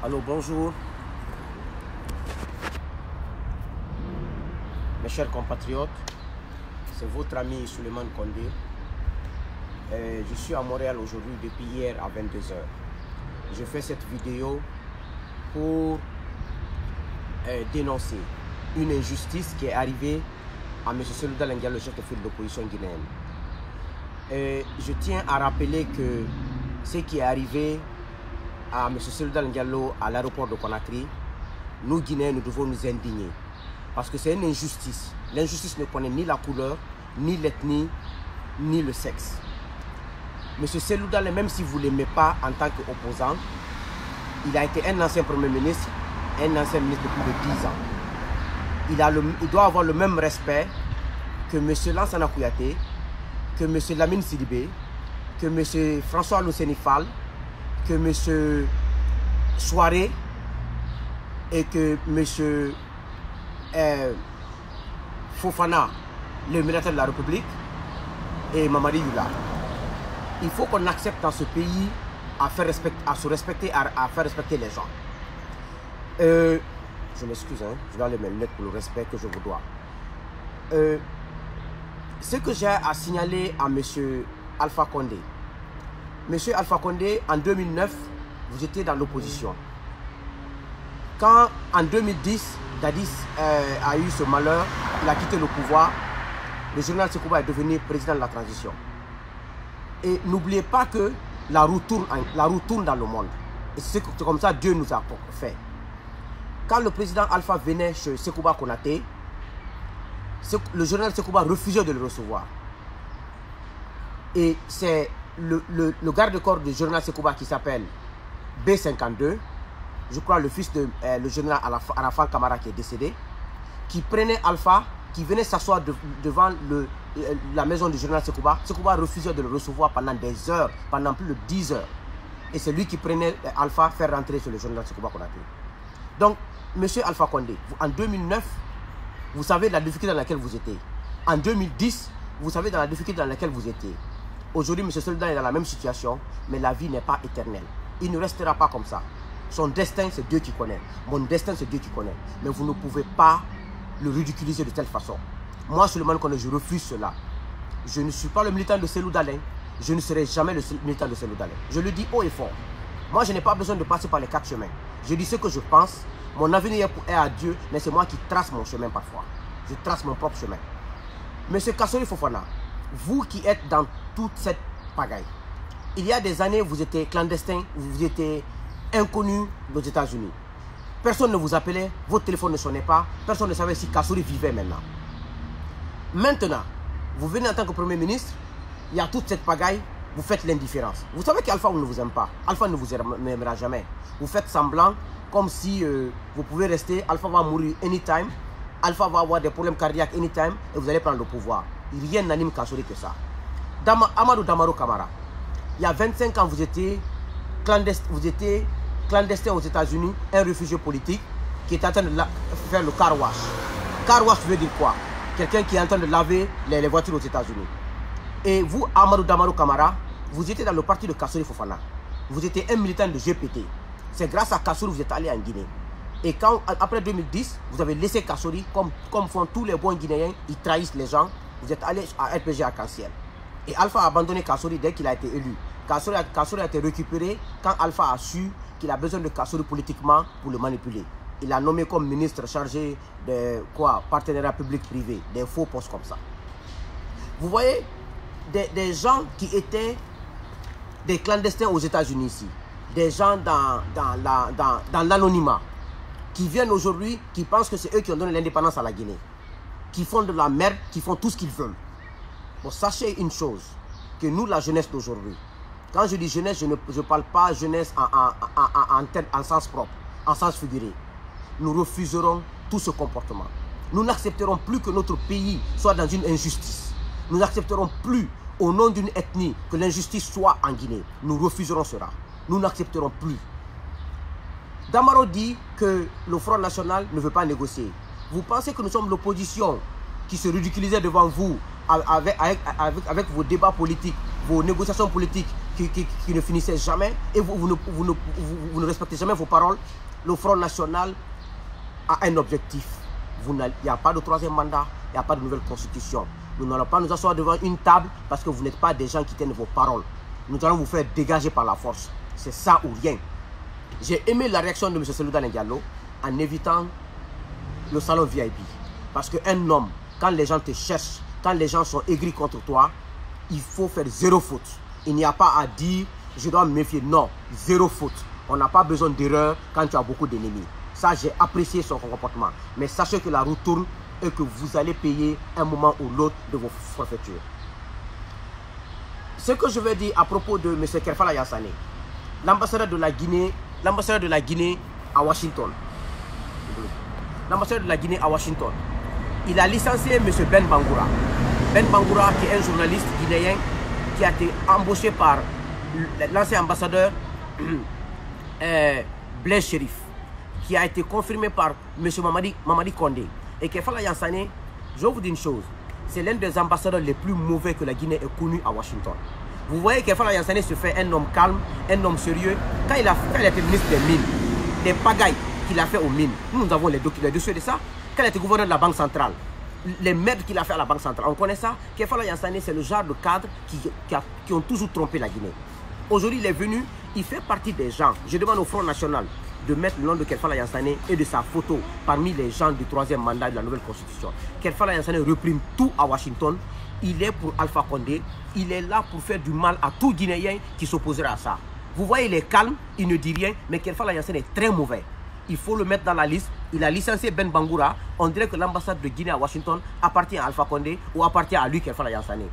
Allô, bonjour. Mes chers compatriotes, c'est votre ami Souleymane Condé. Je suis à Montréal aujourd'hui depuis hier à 22 h. Je fais cette vidéo pour dénoncer une injustice qui est arrivée à M. Cellou Dalein Diallo, le chef de file de l'opposition guinéenne. Je tiens à rappeler que ce qui est arrivé à M. Cellou Dalein Diallo à l'aéroport de Conakry, nous Guinéens, nous devons nous indigner. Parce que c'est une injustice. L'injustice ne connaît ni la couleur, ni l'ethnie, ni le sexe. M. Cellou Dalein, même si vous ne l'aimez pas en tant qu'opposant, il a été un ancien Premier ministre, un ancien ministre de plus de 10 ans. Il doit avoir le même respect que M. Lansana Kouyaté, que M. Lamine Sidibé, que M. François Luceni Fall, que M. Soiré et que M. Fofana, le militaire de la République, et Mamadi Yula. Il faut qu'on accepte dans ce pays à se respecter, à faire respecter les gens. Je m'excuse, hein, je vais aller mes lunettes pour le respect que je vous dois. Ce que j'ai à signaler à M. Alpha Condé. M. Alpha Condé, en 2009, vous étiez dans l'opposition. Quand, en 2010, Dadis a eu ce malheur, il a quitté le pouvoir, le général Sekouba est devenu président de la transition. Et n'oubliez pas que la roue tourne dans le monde. Et c'est comme ça que Dieu nous a fait. Quand le président Alpha venait chez Sekouba Konaté, le général Sekouba refusait de le recevoir. Et c'est le garde-corps du général Sekouba qui s'appelle B52, je crois le fils de le général Arafat Kamara qui est décédé, qui prenait Alpha, qui venait s'asseoir devant la maison du général Sekouba. Sekouba refusait de le recevoir pendant des heures, pendant plus de 10 heures. Et c'est lui qui prenait Alpha, faire rentrer sur le général Sekouba Konaté. Donc, monsieur Alpha Condé, en 2009, vous savez la difficulté dans laquelle vous étiez. En 2010, vous savez dans la difficulté dans laquelle vous étiez. Aujourd'hui, M. Cellou Dalein est dans la même situation, mais la vie n'est pas éternelle. Il ne restera pas comme ça. Son destin, c'est Dieu qui connaît. Mon destin, c'est Dieu qui connaît. Mais vous ne pouvez pas le ridiculiser de telle façon. Moi, Souleymane Condé, je refuse cela. Je ne suis pas le militant de Cellou Dalein. Je ne serai jamais le militant de Cellou Dalein. Je le dis haut et fort. Moi, je n'ai pas besoin de passer par les 4 chemins. Je dis ce que je pense. Mon avenir est à Dieu, mais c'est moi qui trace mon chemin parfois. Je trace mon propre chemin. Monsieur Kassori Fofana, vous qui êtes dans toute cette pagaille, il y a des années, vous étiez clandestin, vous étiez inconnu aux États-Unis. Personne ne vous appelait, votre téléphone ne sonnait pas, personne ne savait si Kassori vivait maintenant. Maintenant, vous venez en tant que Premier ministre, il y a toute cette pagaille, vous faites l'indifférence. Vous savez qu'Alpha ne vous aime pas, Alpha ne vous aimera jamais. Vous faites semblant comme si vous pouvez rester, Alpha va mourir anytime, Alpha va avoir des problèmes cardiaques anytime et vous allez prendre le pouvoir. Rien n'anime Kassori que ça. Amadou Damaro Kamara, il y a 25 ans, vous étiez clandestin aux États-Unis, un réfugié politique qui est en train de faire le car wash. Car wash veut dire quoi? Quelqu'un qui est en train de laver les voitures aux États-Unis. Et vous, Amadou Damaro Kamara, vous étiez dans le parti de Kassori Fofana. Vous étiez un militant de GPT. C'est grâce à Kassori que vous êtes allé en Guinée. Et quand, après 2010, vous avez laissé Kassori, comme font tous les bons Guinéens, ils trahissent les gens. Vous êtes allé à RPG Arc-en-Ciel. Et Alpha a abandonné Kassori dès qu'il a été élu. Kassori a été récupéré quand Alpha a su qu'il a besoin de Kassori politiquement pour le manipuler. Il l'a nommé comme ministre chargé de partenariat public-privé, des faux postes comme ça. Vous voyez, des gens qui étaient des clandestins aux États-Unis ici, des gens dans l'anonymat, qui viennent aujourd'hui, qui pensent que c'est eux qui ont donné l'indépendance à la Guinée, qui font de la merde, qui font tout ce qu'ils veulent. Bon, sachez une chose, que nous, la jeunesse d'aujourd'hui, quand je dis jeunesse, je ne parle pas jeunesse en sens propre, en sens figuré. Nous refuserons tout ce comportement. Nous n'accepterons plus que notre pays soit dans une injustice. Nous n'accepterons plus, au nom d'une ethnie, que l'injustice soit en Guinée. Nous refuserons cela. Nous n'accepterons plus. Damaro dit que le Front National ne veut pas négocier. Vous pensez que nous sommes l'opposition qui se ridiculisait devant vous avec vos débats politiques, vos négociations politiques, qui ne finissait jamais, et vous ne respectez jamais vos paroles. Le Front National a un objectif. Il n'y a pas de troisième mandat, il n'y a pas de nouvelle constitution. Nous n'allons pas nous asseoir devant une table parce que vous n'êtes pas des gens qui tiennent vos paroles. Nous allons vous faire dégager par la force. C'est ça ou rien. J'ai aimé la réaction de M. Selouda Diallo en évitant le salon VIP. Parce qu'un homme, quand les gens te cherchent, quand les gens sont aigris contre toi, il faut faire zéro faute. Il n'y a pas à dire, je dois me méfier. Non, zéro faute. On n'a pas besoin d'erreur quand tu as beaucoup d'ennemis. Ça, j'ai apprécié son comportement. Mais sachez que la roue tourne et que vous allez payer un moment ou l'autre de vos forfaitures. Ce que je veux dire à propos de M. Kerfala Yassane, l'ambassadeur de la Guinée à Washington. L'ambassadeur de la Guinée à Washington. Il a licencié M. Ben Bangoura. Ben Bangoura, qui est un journaliste guinéen qui a été embauché par l'ancien ambassadeur Blaise Chérif, qui a été confirmé par M. Mamadi Condé. Et Kerfala Yassane, je vais vous dire une chose, c'est l'un des ambassadeurs les plus mauvais que la Guinée ait connu à Washington. Vous voyez que Kerfala Yassane se fait un homme calme, un homme sérieux. Quand il a été ministre des mines, des pagailles qu'il a fait aux mines, nous avons les dossiers de ça. Quand il était gouverneur de la Banque centrale, les merdes qu'il a fait à la Banque centrale, on connaît ça. Kerfala Yassane, c'est le genre de cadre qui ont toujours trompé la Guinée. Aujourd'hui, il est venu, il fait partie des gens. Je demande au Front National de mettre le nom de Kerfala Yassane et de sa photo parmi les gens du troisième mandat de la nouvelle constitution. Kerfala Yassane reprime tout à Washington. Il est pour Alpha Condé. Il est là pour faire du mal à tout Guinéen qui s'opposerait à ça. Vous voyez, il est calme, il ne dit rien, mais Kerfala Yassane est très mauvais. Il faut le mettre dans la liste. Il a licencié Ben Bangoura. On dirait que l'ambassade de Guinée à Washington appartient à Alpha Condé ou appartient à lui, Kerfala Yassane.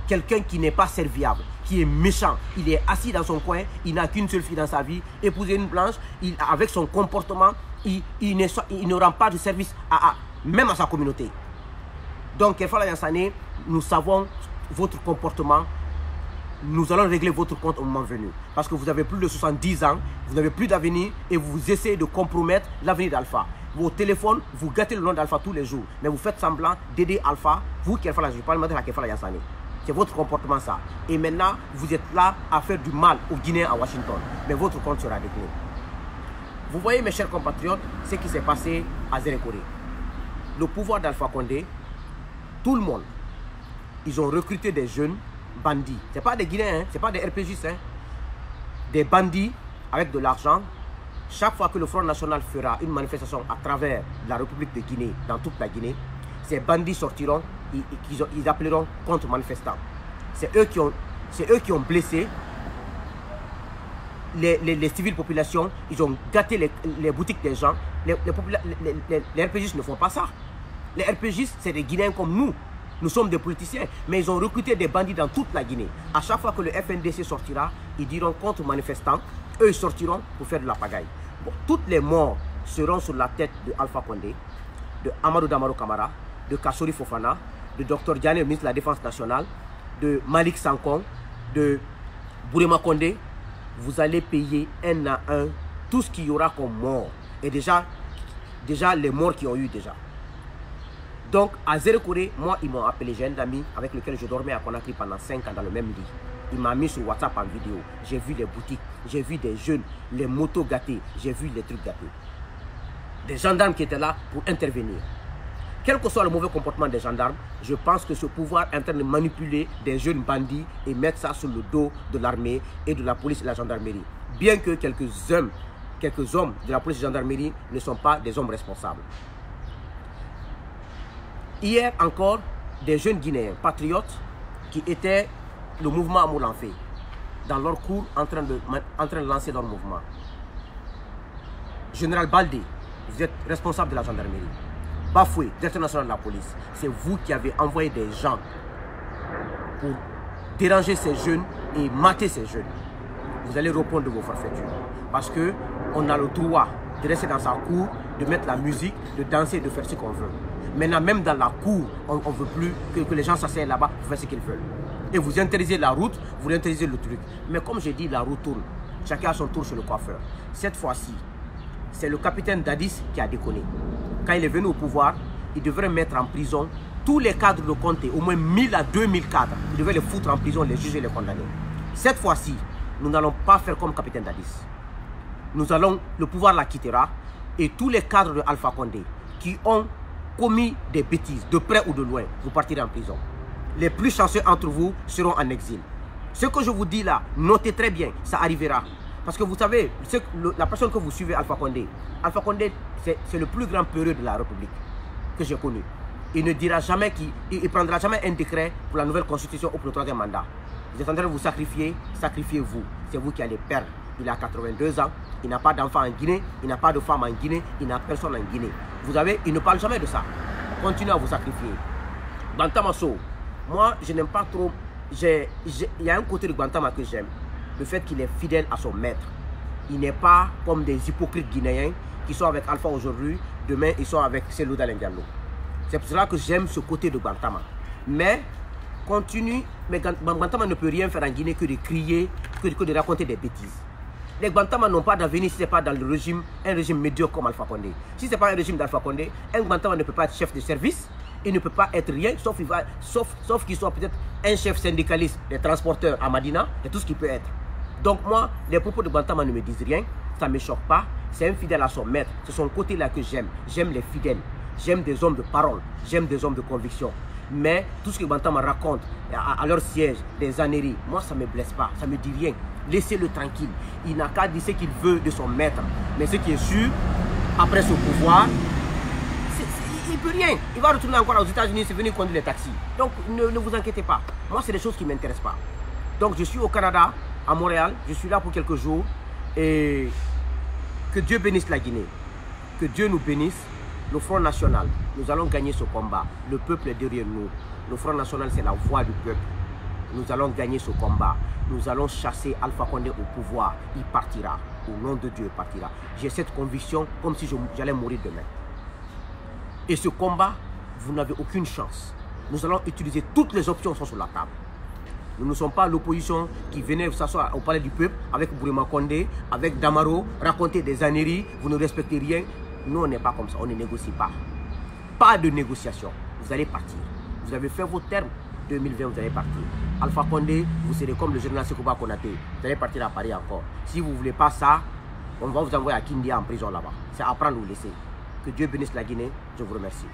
Quelqu'un qui n'est pas serviable, qui est méchant, il est assis dans son coin, il n'a qu'une seule fille dans sa vie, épouser une blanche, avec son comportement, il ne rend pas de service même à sa communauté. Donc, Kerfala Yassane, nous savons votre comportement, nous allons régler votre compte au moment venu. Parce que vous avez plus de 70 ans, vous n'avez plus d'avenir et vous essayez de compromettre l'avenir d'Alpha. Vos téléphones, vous gâtez le nom d'Alpha tous les jours, mais vous faites semblant d'aider Alpha, vous, Kerfala, je parle maintenant à Kerfala Yassane. C'est votre comportement ça. Et maintenant, vous êtes là à faire du mal aux Guinéens à Washington. Mais votre compte sera réglé. Vous voyez, mes chers compatriotes, ce qui s'est passé à Zérekore. Le pouvoir d'Alpha Condé, tout le monde, ils ont recruté des jeunes bandits. Ce n'est pas des Guinéens, ce n'est pas des RPGistes. Hein. Des bandits avec de l'argent. Chaque fois que le Front National fera une manifestation à travers la République de Guinée, dans toute la Guinée, ces bandits sortiront, ils appelleront contre-manifestants. C'est eux qui ont blessé les civils populations. Ils ont gâté les boutiques des gens. Les RPGistes ne font pas ça. Les RPGistes, c'est des Guinéens comme nous. Nous sommes des politiciens, mais ils ont recruté des bandits dans toute la Guinée. À chaque fois que le FNDC sortira, ils diront contre-manifestants. Eux, ils sortiront pour faire de la pagaille. Bon, toutes les morts seront sur la tête de Alpha Condé, de Amadou Damaro Camara, de Kassori Fofana, de Dr Diané, le ministre de la Défense nationale, de Malik Sankon, de Bourema Condé. Vous allez payer un à un tout ce qu'il y aura comme mort. Et déjà les morts qui ont eu déjà. Donc, à Zérekore, moi, ils m'ont appelé, j'ai un ami avec lequel je dormais à Conakry pendant 5 ans dans le même lit. Il m'a mis sur WhatsApp en vidéo. J'ai vu les boutiques, j'ai vu des jeunes, les motos gâtées, j'ai vu les trucs gâtés. Des gendarmes qui étaient là pour intervenir. Quel que soit le mauvais comportement des gendarmes, je pense que ce pouvoir est en train de manipuler des jeunes bandits et mettre ça sur le dos de l'armée et de la police et de la gendarmerie. Bien que quelques hommes de la police et de la gendarmerie ne sont pas des hommes responsables. Hier encore, des jeunes Guinéens patriotes qui étaient le mouvement Amour-Lanfé, dans leur cours en train de lancer leur mouvement. Général Baldé, vous êtes responsable de la gendarmerie. Bafoué, directeur national de la police, c'est vous qui avez envoyé des gens pour déranger ces jeunes et mater ces jeunes. Vous allez répondre de vos forfaitures. Parce qu'on a le droit de rester dans sa cour, de mettre la musique, de danser, de faire ce qu'on veut. Maintenant, même dans la cour, on ne veut plus que les gens s'asseyent là-bas pour faire ce qu'ils veulent. Et vous interdisez la route, vous interdisez le truc. Mais comme j'ai dit, la route tourne. Chacun a son tour sur le coiffeur. Cette fois-ci, c'est le capitaine Dadis qui a déconné. Quand il est venu au pouvoir, il devrait mettre en prison tous les cadres de Conté, au moins 1000 à 2000 cadres. Il devait les foutre en prison, les juger, les condamner. Cette fois-ci, nous n'allons pas faire comme capitaine Dadis. Le pouvoir la quittera et tous les cadres de Alpha Condé qui ont commis des bêtises, de près ou de loin, vous partirez en prison. Les plus chanceux entre vous seront en exil. Ce que je vous dis là, notez très bien, ça arrivera. Parce que vous savez, la personne que vous suivez, Alpha Condé, c'est le plus grand peureux de la République que j'ai connu. Il ne dira jamais il prendra jamais un décret pour la nouvelle constitution ou pour le troisième mandat. Vous êtes en train de vous sacrifier, sacrifiez-vous. C'est vous qui allez perdre. Il a 82 ans, il n'a pas d'enfant en Guinée, il n'a pas de femme en Guinée, il n'a personne en Guinée. Vous avez, il ne parle jamais de ça. Continuez à vous sacrifier. Bantama Sow, moi je n'aime pas trop, il y a un côté de Bantama que j'aime, le fait qu'il est fidèle à son maître. Il n'est pas comme des hypocrites guinéens qui sont avec Alpha aujourd'hui, demain ils sont avec Cellou Dalein Diallo. C'est pour cela que j'aime ce côté de Bantama. Mais continue, mais Bantama ne peut rien faire en Guinée que de crier, que de raconter des bêtises. Les Bantama n'ont pas d'avenir si ce n'est pas dans un régime médiocre comme Alpha Condé. Si ce n'est pas un régime d'Alpha Condé, un Bantama ne peut pas être chef de service, il ne peut pas être rien, sauf qu'il soit peut-être un chef syndicaliste des transporteurs à Madina, c'est tout ce qu'il peut être. Donc moi, les propos de Bantama ne me disent rien, ça ne me choque pas, c'est un fidèle à son maître, c'est son côté-là que j'aime, j'aime les fidèles, j'aime des hommes de parole, j'aime des hommes de conviction. Mais tout ce que Bantama raconte à leur siège, des âneries, moi ça ne me blesse pas, ça ne me dit rien. Laissez-le tranquille. Il n'a qu'à dire ce qu'il veut de son maître. Mais ce qui est sûr, après ce pouvoir, il ne peut rien. Il va retourner encore aux États-Unis, c'est venir conduire les taxis. Donc ne vous inquiétez pas. Moi, c'est des choses qui ne m'intéressent pas. Donc je suis au Canada, à Montréal. Je suis là pour quelques jours. Et que Dieu bénisse la Guinée. Que Dieu nous bénisse. Le Front National, nous allons gagner ce combat. Le peuple est derrière nous. Le Front National, c'est la voix du peuple. Nous allons gagner ce combat. Nous allons chasser Alpha Condé au pouvoir. Il partira. Au nom de Dieu, il partira. J'ai cette conviction comme si j'allais mourir demain. Et ce combat, vous n'avez aucune chance. Nous allons utiliser toutes les options qui sont sur la table. Nous ne sommes pas l'opposition qui venait s'asseoir au palais du peuple avec Bourema Condé, avec Damaro, raconter des âneries. Vous ne respectez rien. Nous, on n'est pas comme ça. On ne négocie pas. Pas de négociation. Vous allez partir. Vous avez fait vos termes. 2020, vous allez partir. Alpha Condé, vous serez comme le général Sekouba Konaté. Vous allez partir à Paris encore. Si vous ne voulez pas ça, on va vous envoyer à Kindia en prison là-bas. C'est à prendre ou laisser. Que Dieu bénisse la Guinée. Je vous remercie.